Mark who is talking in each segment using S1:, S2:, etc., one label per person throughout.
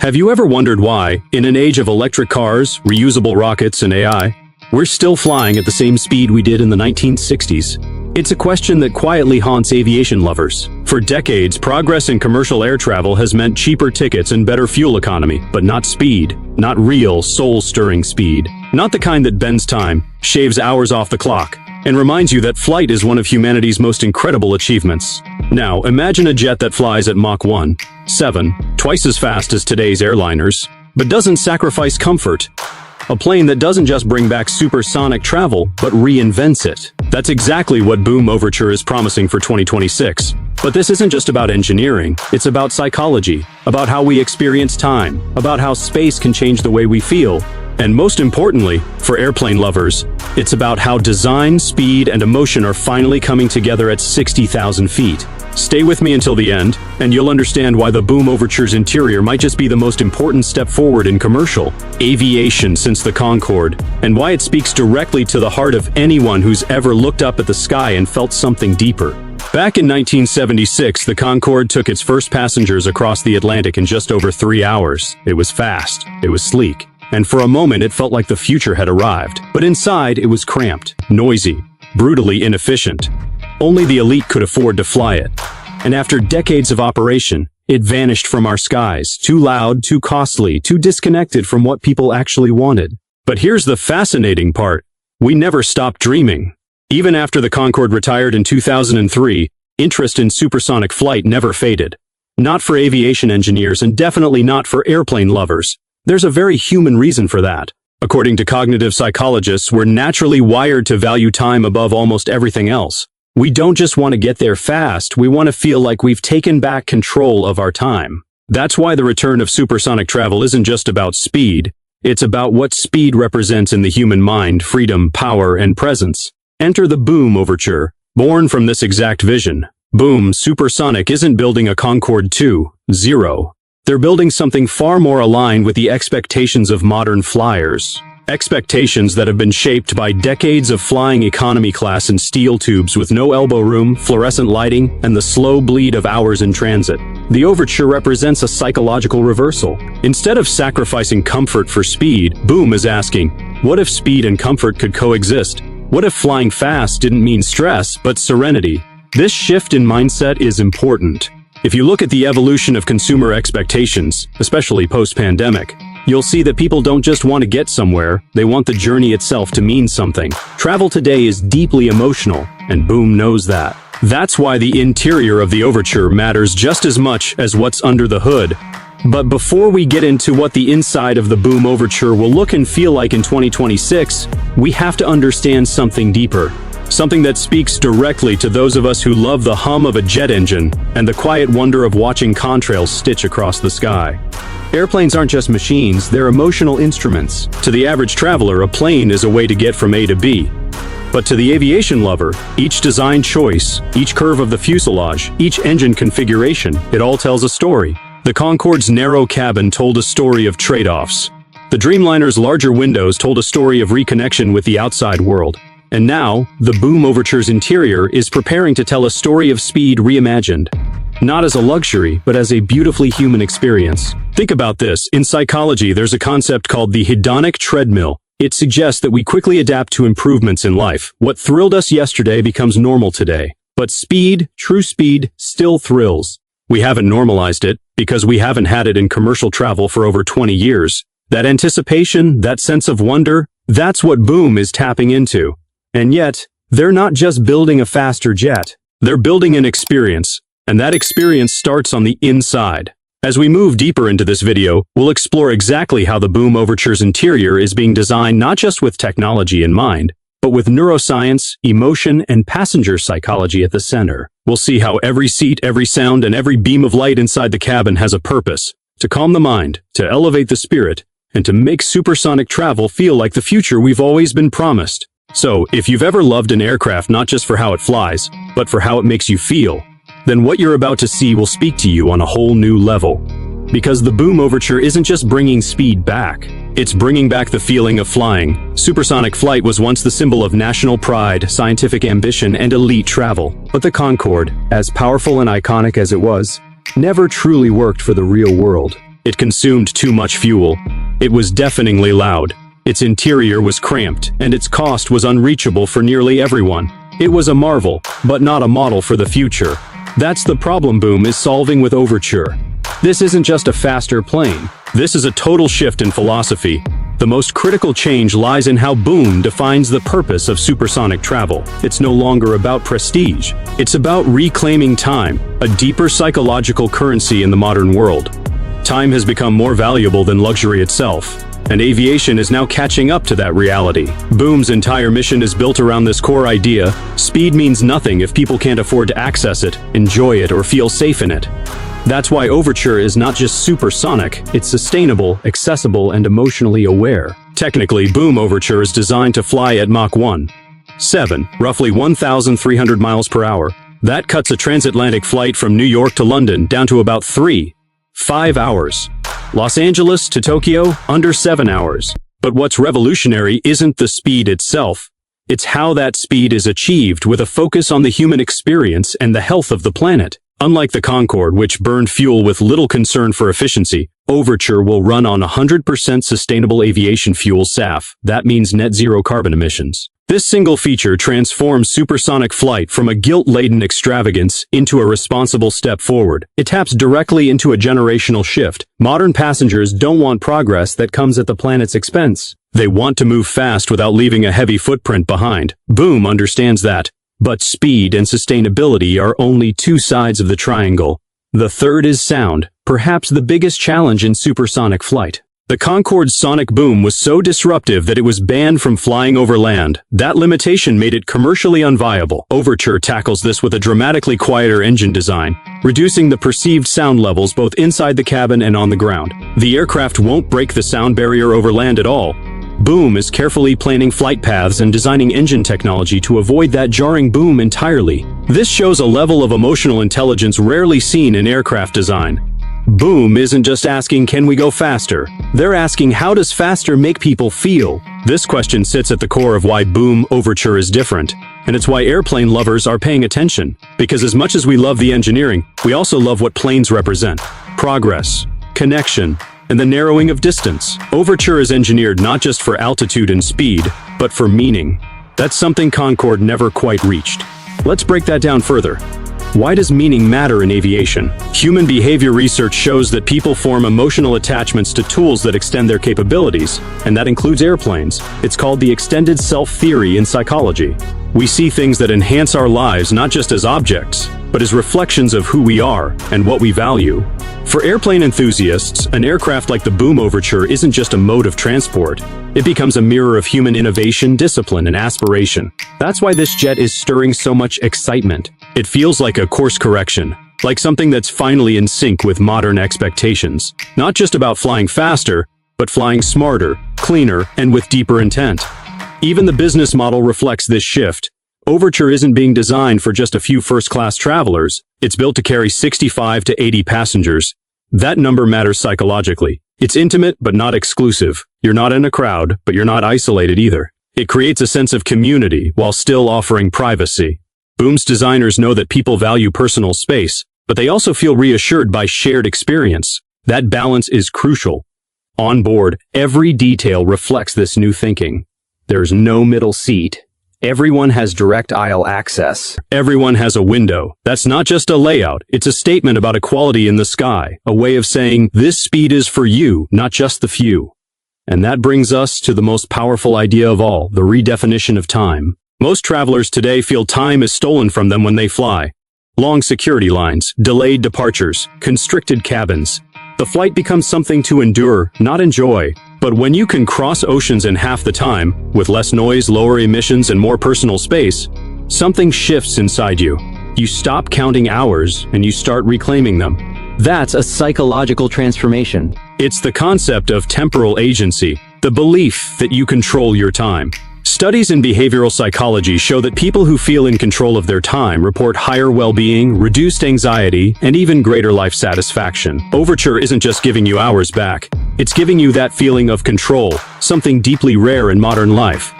S1: Have you ever wondered why, in an age of electric cars, reusable rockets, and AI, we're still flying at the same speed we did in the 1960s? It's a question that quietly haunts aviation lovers. For decades, progress in commercial air travel has meant cheaper tickets and better fuel economy, but not speed. Not real, soul-stirring speed. Not the kind that bends time, shaves hours off the clock, and reminds you that flight is one of humanity's most incredible achievements. Now, imagine a jet that flies at Mach 1.7, twice as fast as today's airliners, but doesn't sacrifice comfort. A plane that doesn't just bring back supersonic travel, but reinvents it. That's exactly what Boom Overture is promising for 2026. But this isn't just about engineering, it's about psychology, about how we experience time, about how space can change the way we feel. And most importantly, for airplane lovers, it's about how design, speed, and emotion are finally coming together at 60,000 feet. Stay with me until the end, and you'll understand why the Boom Overture's interior might just be the most important step forward in commercial aviation since the Concorde, and why it speaks directly to the heart of anyone who's ever looked up at the sky and felt something deeper. Back in 1976, the Concorde took its first passengers across the Atlantic in just over 3 hours. It was fast, it was sleek, and for a moment it felt like the future had arrived. But inside, it was cramped, noisy, brutally inefficient. Only the elite could afford to fly it. And after decades of operation, it vanished from our skies, too loud, too costly, too disconnected from what people actually wanted. But here's the fascinating part. We never stopped dreaming. Even after the Concorde retired in 2003, interest in supersonic flight never faded. Not for aviation engineers and definitely not for airplane lovers. There's a very human reason for that. According to cognitive psychologists, we're naturally wired to value time above almost everything else. We don't just want to get there fast, we want to feel like we've taken back control of our time. That's why the return of supersonic travel isn't just about speed, it's about what speed represents in the human mind: freedom, power, and presence. Enter the Boom Overture, born from this exact vision. Boom Supersonic isn't building a Concorde 2.0. They're building something far more aligned with the expectations of modern flyers. Expectations that have been shaped by decades of flying economy class in steel tubes with no elbow room, fluorescent lighting, and the slow bleed of hours in transit. The Overture represents a psychological reversal. Instead of sacrificing comfort for speed, Boom is asking, what if speed and comfort could coexist? What if flying fast didn't mean stress, but serenity? This shift in mindset is important. If you look at the evolution of consumer expectations, especially post-pandemic, you'll see that people don't just want to get somewhere, they want the journey itself to mean something. Travel today is deeply emotional, and Boom knows that. That's why the interior of the Overture matters just as much as what's under the hood. But before we get into what the inside of the Boom Overture will look and feel like in 2026, we have to understand something deeper. Something that speaks directly to those of us who love the hum of a jet engine and the quiet wonder of watching contrails stitch across the sky. Airplanes aren't just machines, they're emotional instruments. To the average traveler, a plane is a way to get from A to B. But to the aviation lover, each design choice, each curve of the fuselage, each engine configuration, it all tells a story. The Concorde's narrow cabin told a story of trade-offs. The Dreamliner's larger windows told a story of reconnection with the outside world. And now, the Boom Overture's interior is preparing to tell a story of speed reimagined. Not as a luxury, but as a beautifully human experience. Think about this. In psychology, there's a concept called the hedonic treadmill. It suggests that we quickly adapt to improvements in life. What thrilled us yesterday becomes normal today. But speed, true speed, still thrills. We haven't normalized it, because we haven't had it in commercial travel for over 20 years. That anticipation, that sense of wonder, that's what Boom is tapping into. And yet, they're not just building a faster jet. They're building an experience, and that experience starts on the inside. As we move deeper into this video, we'll explore exactly how the Boom Overture's interior is being designed not just with technology in mind, but with neuroscience, emotion, and passenger psychology at the center. We'll see how every seat, every sound, and every beam of light inside the cabin has a purpose: to calm the mind, to elevate the spirit, and to make supersonic travel feel like the future we've always been promised. So, if you've ever loved an aircraft not just for how it flies, but for how it makes you feel, then what you're about to see will speak to you on a whole new level. Because the Boom Overture isn't just bringing speed back, it's bringing back the feeling of flying. Supersonic flight was once the symbol of national pride, scientific ambition, and elite travel. But the Concorde, as powerful and iconic as it was, never truly worked for the real world. It consumed too much fuel. It was deafeningly loud. Its interior was cramped, and its cost was unreachable for nearly everyone. It was a marvel, but not a model for the future. That's the problem Boom is solving with Overture. This isn't just a faster plane. This is a total shift in philosophy. The most critical change lies in how Boom defines the purpose of supersonic travel. It's no longer about prestige. It's about reclaiming time, a deeper psychological currency in the modern world. Time has become more valuable than luxury itself, and aviation is now catching up to that reality. Boom's entire mission is built around this core idea: speed means nothing if people can't afford to access it, enjoy it, or feel safe in it. That's why Overture is not just supersonic, it's sustainable, accessible, and emotionally aware. Technically, Boom Overture is designed to fly at Mach 1.7, roughly 1,300 miles per hour. That cuts a transatlantic flight from New York to London down to about 3.5 hours. Los Angeles to Tokyo, under 7 hours. But what's revolutionary isn't the speed itself. It's how that speed is achieved with a focus on the human experience and the health of the planet. Unlike the Concorde, which burned fuel with little concern for efficiency, Overture will run on 100% sustainable aviation fuel SAF. That means net zero carbon emissions. This single feature transforms supersonic flight from a guilt-laden extravagance into a responsible step forward. It taps directly into a generational shift. Modern passengers don't want progress that comes at the planet's expense. They want to move fast without leaving a heavy footprint behind. Boom understands that. But speed and sustainability are only two sides of the triangle. The third is sound, perhaps the biggest challenge in supersonic flight. The Concorde's sonic boom was so disruptive that it was banned from flying over land. That limitation made it commercially unviable. Overture tackles this with a dramatically quieter engine design, reducing the perceived sound levels both inside the cabin and on the ground. The aircraft won't break the sound barrier over land at all. Boom is carefully planning flight paths and designing engine technology to avoid that jarring boom entirely. This shows a level of emotional intelligence rarely seen in aircraft design. Boom isn't just asking, can we go faster? They're asking, how does faster make people feel? This question sits at the core of why Boom Overture is different. And it's why airplane lovers are paying attention. Because as much as we love the engineering, we also love what planes represent: progress, connection, and the narrowing of distance. Overture is engineered not just for altitude and speed, but for meaning. That's something Concorde never quite reached. Let's break that down further. Why does meaning matter in aviation? Human behavior research shows that people form emotional attachments to tools that extend their capabilities, and that includes airplanes. It's called the extended self theory in psychology. We see things that enhance our lives not just as objects, but as reflections of who we are and what we value. For airplane enthusiasts, an aircraft like the Boom Overture isn't just a mode of transport. It becomes a mirror of human innovation, discipline, and aspiration. That's why this jet is stirring so much excitement. It feels like a course correction, like something that's finally in sync with modern expectations. Not just about flying faster, but flying smarter, cleaner, and with deeper intent. Even the business model reflects this shift. Overture isn't being designed for just a few first-class travelers. It's built to carry 65 to 80 passengers. That number matters psychologically. It's intimate, but not exclusive. You're not in a crowd, but you're not isolated either. It creates a sense of community while still offering privacy. Boom's designers know that people value personal space, but they also feel reassured by shared experience. That balance is crucial. On board, every detail reflects this new thinking. There's no middle seat. Everyone has direct aisle access. Everyone has a window. That's not just a layout, it's a statement about equality in the sky, a way of saying, this speed is for you, not just the few. And that brings us to the most powerful idea of all, the redefinition of time. Most travelers today feel time is stolen from them when they fly. Long security lines, delayed departures, constricted cabins. The flight becomes something to endure, not enjoy. But when you can cross oceans in half the time, with less noise, lower emissions, and more personal space, something shifts inside you. You stop counting hours and you start reclaiming them.
S2: That's a psychological transformation.
S1: It's the concept of temporal agency, the belief that you control your time. Studies in behavioral psychology show that people who feel in control of their time report higher well-being, reduced anxiety, and even greater life satisfaction. Overture isn't just giving you hours back. It's giving you that feeling of control, something deeply rare in modern life.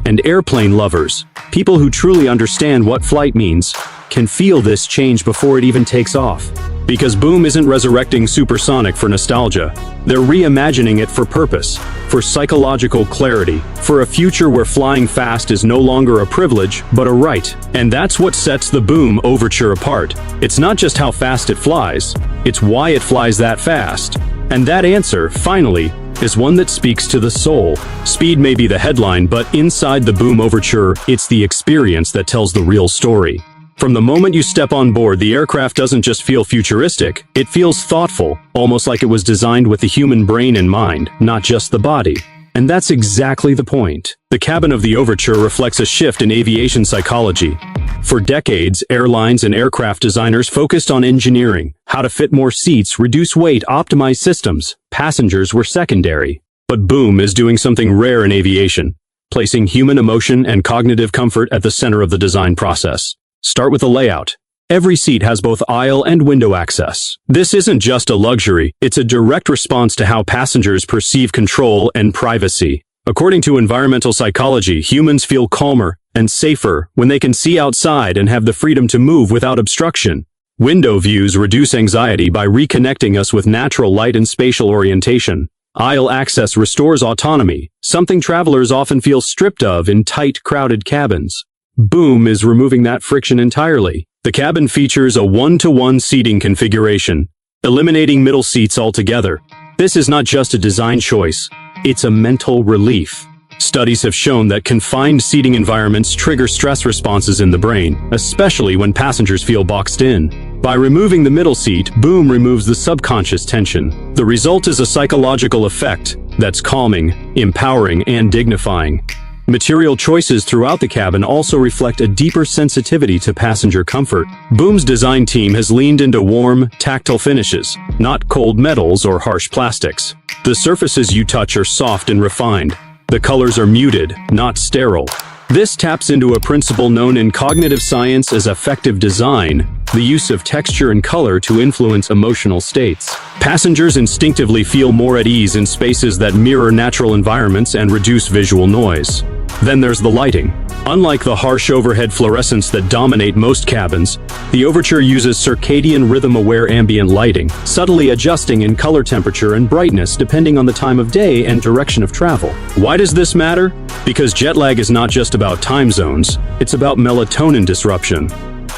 S1: And airplane lovers, people who truly understand what flight means, can feel this change before it even takes off. Because Boom isn't resurrecting Supersonic for nostalgia. They're reimagining it for purpose, for psychological clarity, for a future where flying fast is no longer a privilege, but a right. And that's what sets the Boom Overture apart. It's not just how fast it flies, it's why it flies that fast. And that answer, finally, is one that speaks to the soul. Speed may be the headline, but inside the Boom Overture, it's the experience that tells the real story. From the moment you step on board, the aircraft doesn't just feel futuristic, it feels thoughtful, almost like it was designed with the human brain in mind, not just the body. And that's exactly the point. The cabin of the Overture reflects a shift in aviation psychology. For decades, airlines and aircraft designers focused on engineering, how to fit more seats, reduce weight, optimize systems. Passengers were secondary. But Boom is doing something rare in aviation, placing human emotion and cognitive comfort at the center of the design process. Start with the layout. Every seat has both aisle and window access. This isn't just a luxury, it's a direct response to how passengers perceive control and privacy. According to environmental psychology, humans feel calmer and safer when they can see outside and have the freedom to move without obstruction. Window views reduce anxiety by reconnecting us with natural light and spatial orientation. Aisle access restores autonomy, something travelers often feel stripped of in tight, crowded cabins. Boom is removing that friction entirely. The cabin features a 1-to-1 seating configuration, eliminating middle seats altogether. This is not just a design choice, it's a mental relief. Studies have shown that confined seating environments trigger stress responses in the brain, especially when passengers feel boxed in. By removing the middle seat, Boom removes the subconscious tension. The result is a psychological effect that's calming, empowering, and dignifying. Material choices throughout the cabin also reflect a deeper sensitivity to passenger comfort. Boom's design team has leaned into warm, tactile finishes, not cold metals or harsh plastics. The surfaces you touch are soft and refined. The colors are muted, not sterile. This taps into a principle known in cognitive science as affective design, the use of texture and color to influence emotional states. Passengers instinctively feel more at ease in spaces that mirror natural environments and reduce visual noise. Then there's the lighting. Unlike the harsh overhead fluorescents that dominate most cabins, the Overture uses circadian rhythm-aware ambient lighting, subtly adjusting in color temperature and brightness depending on the time of day and direction of travel. Why does this matter? Because jet lag is not just about time zones, it's about melatonin disruption.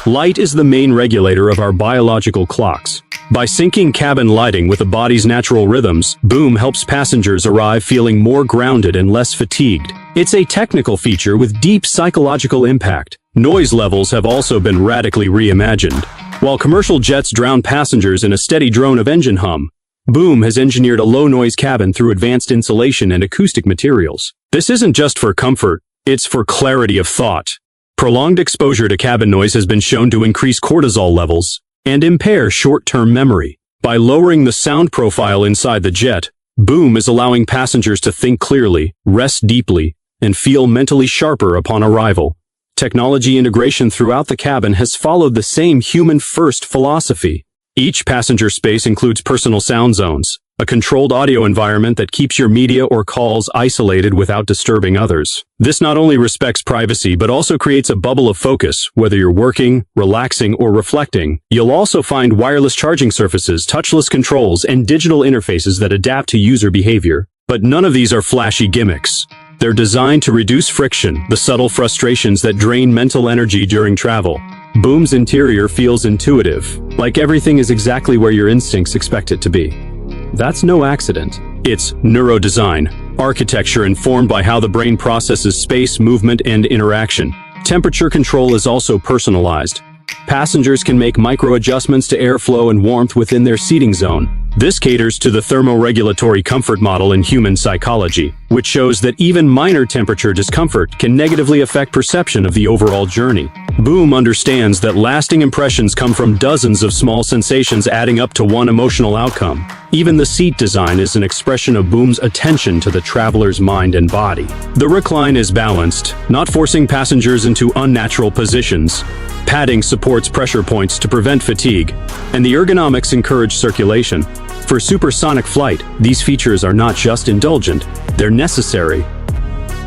S1: Light is the main regulator of our biological clocks. By syncing cabin lighting with the body's natural rhythms, Boom helps passengers arrive feeling more grounded and less fatigued. It's a technical feature with deep psychological impact. Noise levels have also been radically reimagined. While commercial jets drown passengers in a steady drone of engine hum, Boom has engineered a low-noise cabin through advanced insulation and acoustic materials. This isn't just for comfort, it's for clarity of thought. Prolonged exposure to cabin noise has been shown to increase cortisol levels and impair short-term memory. By lowering the sound profile inside the jet, Boom is allowing passengers to think clearly, rest deeply, and feel mentally sharper upon arrival. Technology integration throughout the cabin has followed the same human-first philosophy. Each passenger space includes personal sound zones, a controlled audio environment that keeps your media or calls isolated without disturbing others. This not only respects privacy but also creates a bubble of focus, whether you're working, relaxing, or reflecting. You'll also find wireless charging surfaces, touchless controls, and digital interfaces that adapt to user behavior. But none of these are flashy gimmicks. They're designed to reduce friction, the subtle frustrations that drain mental energy during travel. Boom's interior feels intuitive, like everything is exactly where your instincts expect it to be. That's no accident. It's neurodesign, architecture informed by how the brain processes space, movement, and interaction. Temperature control is also personalized. Passengers can make micro-adjustments to airflow and warmth within their seating zone. This caters to the thermoregulatory comfort model in human psychology, which shows that even minor temperature discomfort can negatively affect perception of the overall journey. Boom understands that lasting impressions come from dozens of small sensations adding up to one emotional outcome. Even the seat design is an expression of Boom's attention to the traveler's mind and body. The recline is balanced, not forcing passengers into unnatural positions. Padding supports pressure points to prevent fatigue, and the ergonomics encourage circulation. For supersonic flight, these features are not just indulgent, they're necessary.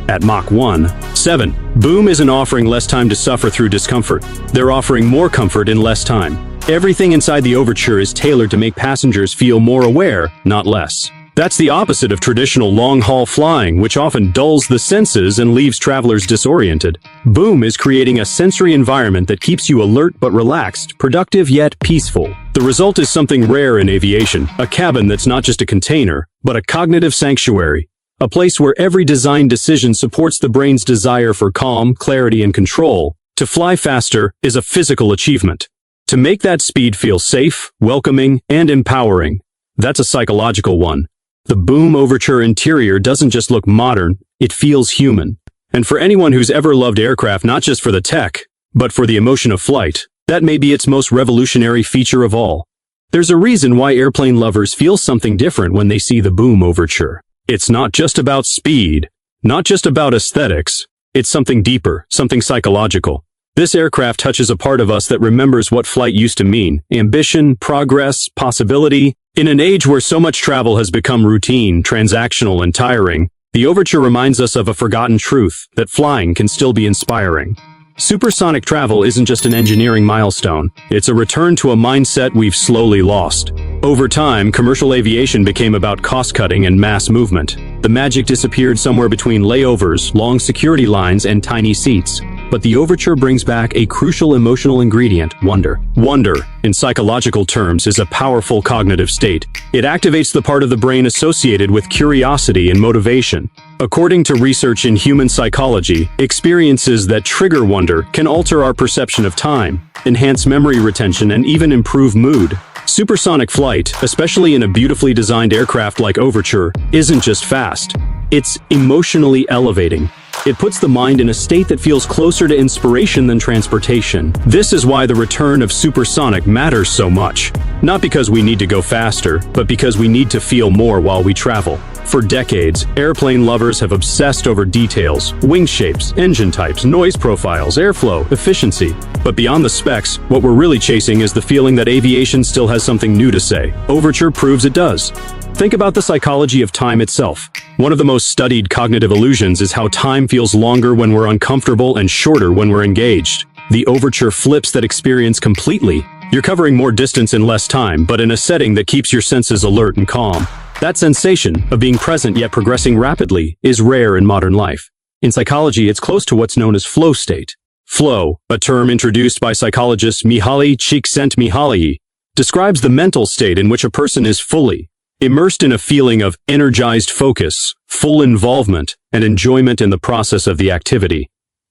S1: At Mach 1.7, Boom isn't offering less time to suffer through discomfort. They're offering more comfort in less time. Everything inside the Overture is tailored to make passengers feel more aware, not less. That's the opposite of traditional long-haul flying, which often dulls the senses and leaves travelers disoriented. Boom is creating a sensory environment that keeps you alert but relaxed, productive yet peaceful. The result is something rare in aviation, a cabin that's not just a container, but a cognitive sanctuary. A place where every design decision supports the brain's desire for calm, clarity, and control. To fly faster is a physical achievement. To make that speed feel safe, welcoming, and empowering, that's a psychological one. The Boom Overture interior doesn't just look modern, it feels human. And for anyone who's ever loved aircraft not just for the tech, but for the emotion of flight, that may be its most revolutionary feature of all. There's a reason why airplane lovers feel something different when they see the Boom Overture. It's not just about speed, not just about aesthetics, it's something deeper, something psychological. This aircraft touches a part of us that remembers what flight used to mean: ambition, progress, possibility. In an age where so much travel has become routine, transactional, and tiring, the Overture reminds us of a forgotten truth, that flying can still be inspiring. Supersonic travel isn't just an engineering milestone, it's a return to a mindset we've slowly lost. Over time, commercial aviation became about cost-cutting and mass movement. The magic disappeared somewhere between layovers, long security lines, and tiny seats. But the Overture brings back a crucial emotional ingredient: wonder. Wonder, in psychological terms, is a powerful cognitive state. It activates the part of the brain associated with curiosity and motivation. According to research in human psychology, experiences that trigger wonder can alter our perception of time, enhance memory retention, and even improve mood. Supersonic flight, especially in a beautifully designed aircraft like Overture, isn't just fast. It's emotionally elevating. It puts the mind in a state that feels closer to inspiration than transportation. This is why the return of Supersonic matters so much. Not because we need to go faster, but because we need to feel more while we travel. For decades, airplane lovers have obsessed over details: wing shapes, engine types, noise profiles, airflow, efficiency. But beyond the specs, what we're really chasing is the feeling that aviation still has something new to say. Overture proves it does. Think about the psychology of time itself. One of the most studied cognitive illusions is how time feels longer when we're uncomfortable and shorter when we're engaged. The Overture flips that experience completely. You're covering more distance in less time, but in a setting that keeps your senses alert and calm. That sensation of being present yet progressing rapidly is rare in modern life. In psychology, it's close to what's known as flow state. Flow, a term introduced by psychologist Mihaly Csikszentmihalyi, describes the mental state in which a person is fully immersed in a feeling of energized focus, full involvement, and enjoyment in the process of the activity.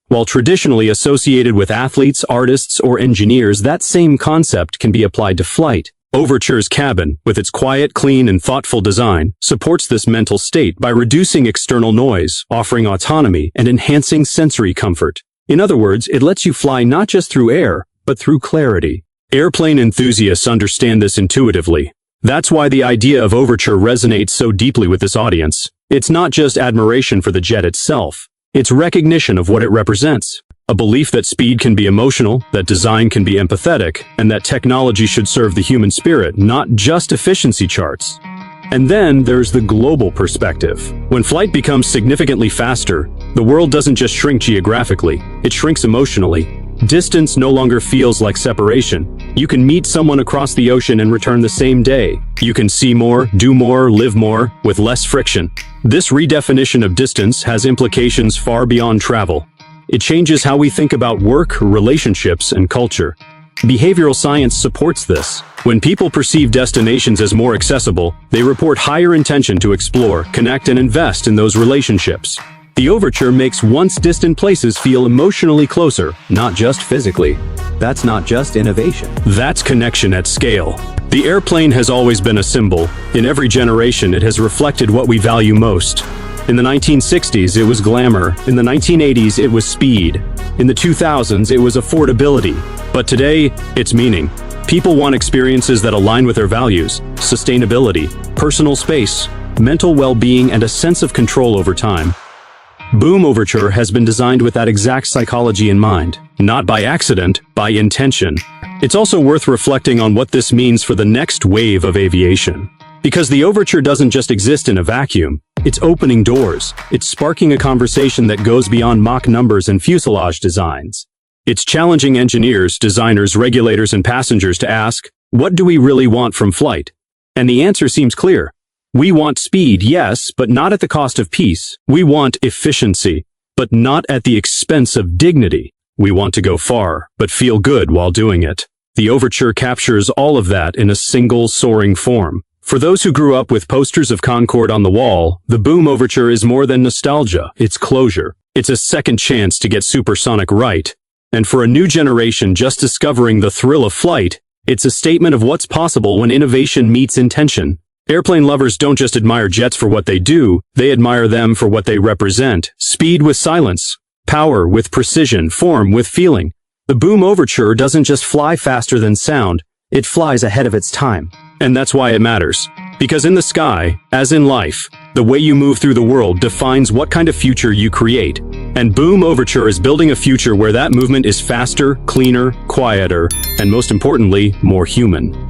S1: While traditionally associated with athletes, artists, or engineers, that same concept can be applied to flight. Overture's cabin, with its quiet, clean, and thoughtful design, supports this mental state by reducing external noise, offering autonomy, and enhancing sensory comfort. In other words, it lets you fly not just through air, but through clarity. Airplane enthusiasts understand this intuitively. That's why the idea of Overture resonates so deeply with this audience. It's not just admiration for the jet itself. It's recognition of what it represents. A belief that speed can be emotional, that design can be empathetic, and that technology should serve the human spirit, not just efficiency charts. And then there's the global perspective. When flight becomes significantly faster, the world doesn't just shrink geographically, it shrinks emotionally. Distance no longer feels like separation. You can meet someone across the ocean and return the same day. You can see more, do more, live more, with less friction. This redefinition of distance has implications far beyond travel. It changes how we think about work, relationships, and culture. Behavioral science supports this. When people perceive destinations as more accessible, they report higher intention to explore, connect, and invest in those relationships. The Overture makes once distant places feel emotionally closer, not just physically.
S2: That's not just innovation.
S1: That's connection at scale. The airplane has always been a symbol. In every generation, it has reflected what we value most. In the 1960s, it was glamour. In the 1980s, it was speed. In the 2000s, it was affordability. But today, it's meaning. People want experiences that align with their values: sustainability, personal space, mental well-being, and a sense of control over time. Boom Overture has been designed with that exact psychology in mind. Not by accident, by intention. It's also worth reflecting on what this means for the next wave of aviation. Because the Overture doesn't just exist in a vacuum. It's opening doors. It's sparking a conversation that goes beyond Mach numbers and fuselage designs. It's challenging engineers, designers, regulators, and passengers to ask, what do we really want from flight? And the answer seems clear. We want speed, yes, but not at the cost of peace. We want efficiency, but not at the expense of dignity. We want to go far, but feel good while doing it. The Overture captures all of that in a single soaring form. For those who grew up with posters of Concorde on the wall, the Boom Overture is more than nostalgia, it's closure. It's a second chance to get Supersonic right. And for a new generation just discovering the thrill of flight, it's a statement of what's possible when innovation meets intention. Airplane lovers don't just admire jets for what they do, they admire them for what they represent. Speed with silence, power with precision, form with feeling. The Boom Overture doesn't just fly faster than sound, it flies ahead of its time. And that's why it matters. Because in the sky, as in life, the way you move through the world defines what kind of future you create. And Boom Overture is building a future where that movement is faster, cleaner, quieter, and most importantly, more human.